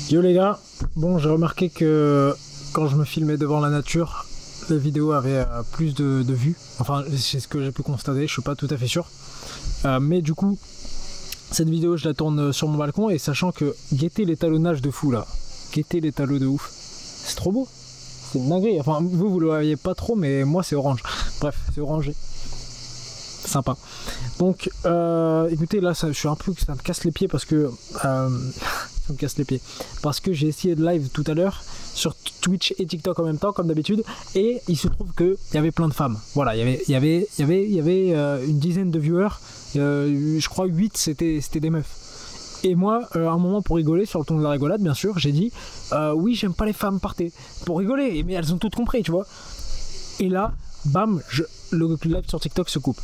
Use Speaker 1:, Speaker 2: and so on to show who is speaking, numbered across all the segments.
Speaker 1: Yo les gars, bon j'ai remarqué que quand je me filmais devant la nature, les vidéos avaient plus de vues. Enfin c'est ce que j'ai pu constater, je suis pas tout à fait sûr. Mais du coup, cette vidéo je la tourne sur mon balcon et sachant que guettez l'étalonnage de fou là. Guettez l'étalon de ouf. C'est trop beau. C'est une dinguerie. Enfin vous le voyez pas trop mais moi c'est orange. Bref, c'est orangé. Sympa. Donc écoutez là ça, je suis un peu, ça me casse les pieds parce que ça me casse les pieds parce que j'ai essayé de live tout à l'heure sur Twitch et TikTok en même temps comme d'habitude et il se trouve que il y avait plein de femmes. Voilà, il y avait une dizaine de viewers, je crois 8 c'était des meufs. Et moi, à un moment pour rigoler, sur le ton de la rigolade bien sûr, j'ai dit oui j'aime pas les femmes, partez. Pour rigoler, mais elles ont toutes compris tu vois. Et là, bam, le live sur TikTok se coupe.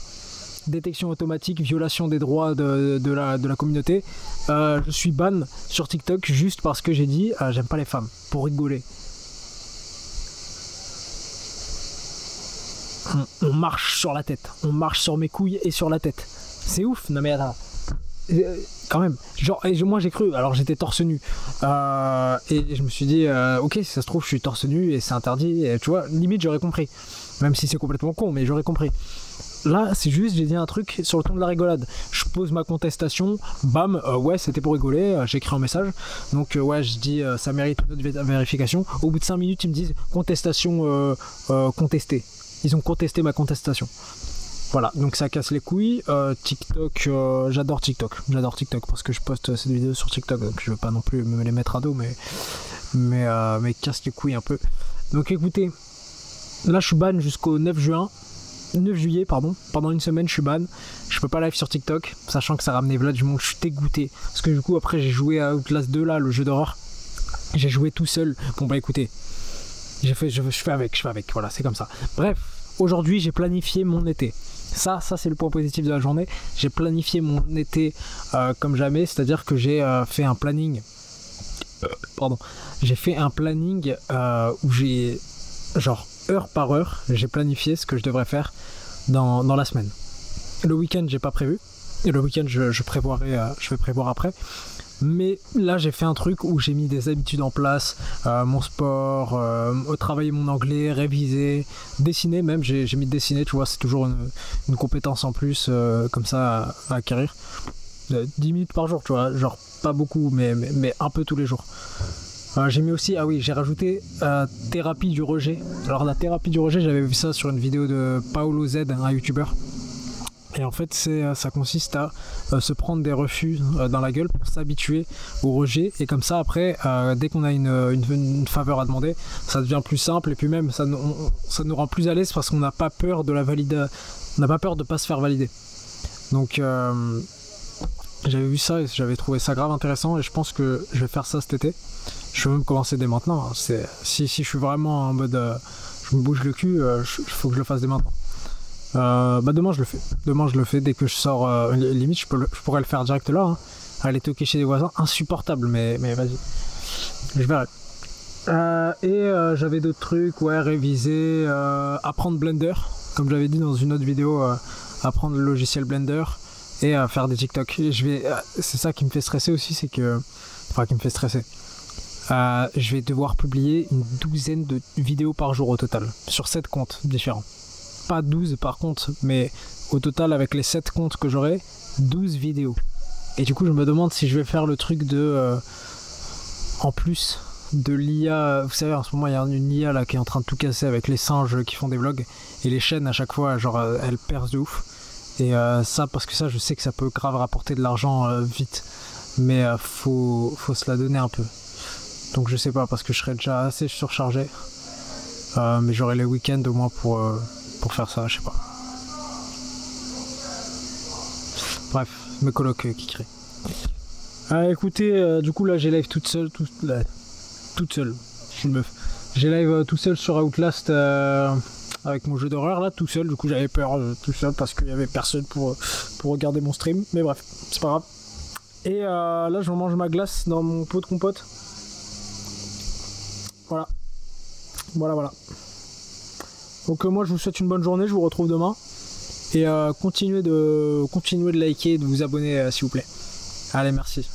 Speaker 1: Détection automatique, violation des droits de la communauté. Je suis ban sur TikTok juste parce que j'ai dit j'aime pas les femmes, pour rigoler. On marche sur la tête, on marche sur mes couilles et sur la tête. C'est ouf, non mais attends. Quand même, genre, moi j'ai cru, alors j'étais torse nu et je me suis dit ok si ça se trouve je suis torse nu et c'est interdit et, tu vois, limite j'aurais compris, même si c'est complètement con mais j'aurais compris. Là c'est juste j'ai dit un truc sur le ton de la rigolade, je pose ma contestation, bam, ouais c'était pour rigoler, j'écris un message, donc ouais je dis ça mérite une autre vérification. Au bout de 5 minutes ils me disent contestation contestée, ils ont contesté ma contestation. Voilà, donc ça casse les couilles. TikTok, j'adore TikTok parce que je poste cette vidéo sur TikTok, donc je veux pas non plus me les mettre à dos, mais casse les couilles un peu. Donc écoutez, là je suis ban jusqu'au 9 juillet, pardon. Pendant une semaine je suis ban, je peux pas live sur TikTok, sachant que ça ramenait Vlad, je suis dégoûté. Parce que du coup après j'ai joué à Outlast 2 là, le jeu d'horreur. J'ai joué tout seul. Bon bah écoutez, je fais avec, voilà, c'est comme ça. Bref, aujourd'hui j'ai planifié mon été. Ça c'est le point positif de la journée. J'ai planifié mon été comme jamais, c'est-à-dire que j'ai fait un planning. J'ai fait un planning où j'ai, genre, heure par heure, j'ai planifié ce que je devrais faire dans la semaine. Le week-end, j'ai pas prévu. Et le week-end, je vais prévoir après. Mais là j'ai fait un truc où j'ai mis des habitudes en place, mon sport, travailler mon anglais, réviser, dessiner même, j'ai mis de dessiner, tu vois, c'est toujours une compétence en plus comme ça à acquérir. 10 minutes par jour, tu vois, genre pas beaucoup mais un peu tous les jours. J'ai mis aussi, ah oui, j'ai rajouté thérapie du rejet. Alors la thérapie du rejet, j'avais vu ça sur une vidéo de Paolo Z, un youtubeur. Et en fait, ça consiste à se prendre des refus dans la gueule pour s'habituer au rejet. Et comme ça, après, dès qu'on a une faveur à demander, ça devient plus simple. Et puis même, ça nous rend plus à l'aise parce qu'on n'a pas peur de la valider. On n'a pas peur de ne pas se faire valider. Donc, j'avais vu ça et j'avais trouvé ça grave intéressant. Et je pense que je vais faire ça cet été. Je vais même commencer dès maintenant. Si je suis vraiment en mode je me bouge le cul, faut que je le fasse dès maintenant. Demain je le fais dès que je sors, limite je pourrais le faire direct là, hein. Aller toquer chez des voisins, insupportable, mais vas-y, je verrai. J'avais d'autres trucs, ouais, réviser, apprendre Blender, comme j'avais dit dans une autre vidéo, apprendre le logiciel Blender et faire des TikTok. C'est ça qui me fait stresser aussi, qui me fait stresser. Je vais devoir publier une 12aine de vidéos par jour au total, sur 7 comptes différents. Pas 12 par contre, mais au total avec les 7 comptes que j'aurai, 12 vidéos. Et du coup je me demande si je vais faire le truc de en plus de l'IA, vous savez en ce moment il y a une IA là qui est en train de tout casser avec les singes qui font des vlogs et les chaînes à chaque fois genre elles percent de ouf. Et ça parce que ça je sais que ça peut grave rapporter de l'argent vite, mais faut se la donner un peu. Donc je sais pas parce que je serai déjà assez surchargé, mais j'aurai les week-ends au moins pour faire ça, je sais pas. Bref, mes colocs qui crient. Écoutez, du coup là j'ai live toute seule, je suis une meuf. J'ai live tout seul sur Outlast avec mon jeu d'horreur là, tout seul. Du coup j'avais peur tout seul parce qu'il y avait personne pour regarder mon stream. Mais bref, c'est pas grave. Et là je mange ma glace dans mon pot de compote. Voilà. Donc moi je vous souhaite une bonne journée, je vous retrouve demain. Et continuez de liker et de vous abonner s'il vous plaît. Allez, merci.